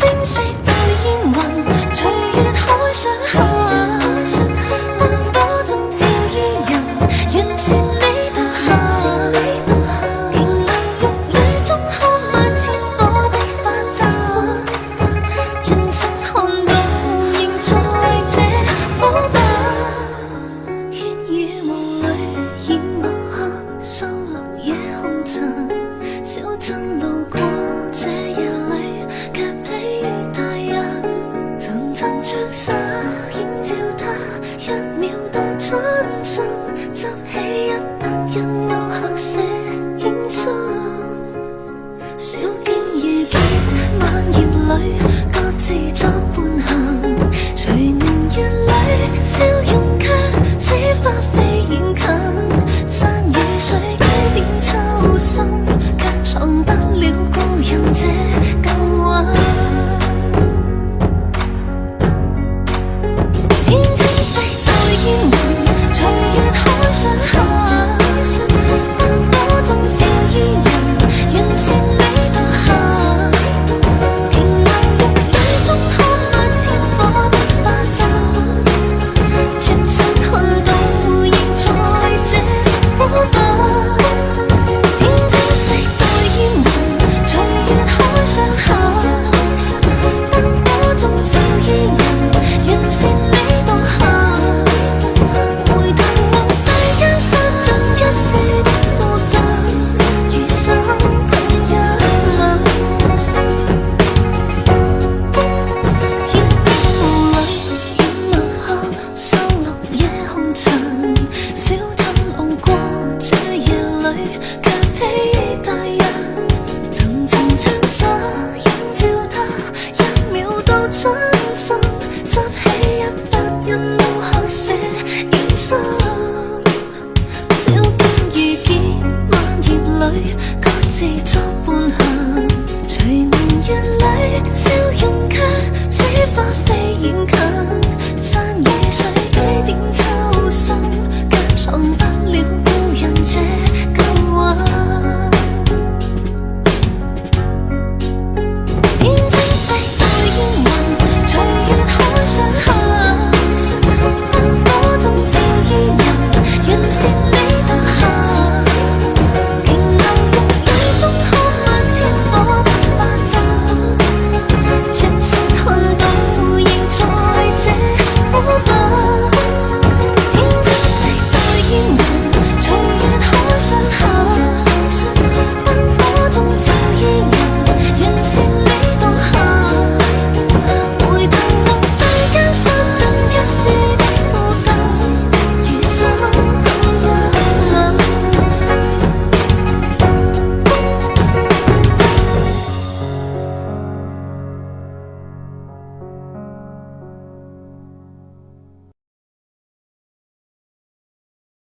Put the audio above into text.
晶色對煙雲，隨月海上下，燈火中照依人，完善你獨行。瓊樓玉女中看萬千火的花綻，轉身看到仍在這火把。煙雨霧裏掩幕下，收留夜紅塵。小鎮路過這夜裏，卻比大人層層着灑，映照他一秒到春心，執起一筆印勾刻寫影信。小徑遇見晚葉裏，各自作伴行。隨年月裏，笑容卻似花飛遠近。山與水幾點秋深，卻藏不了故人這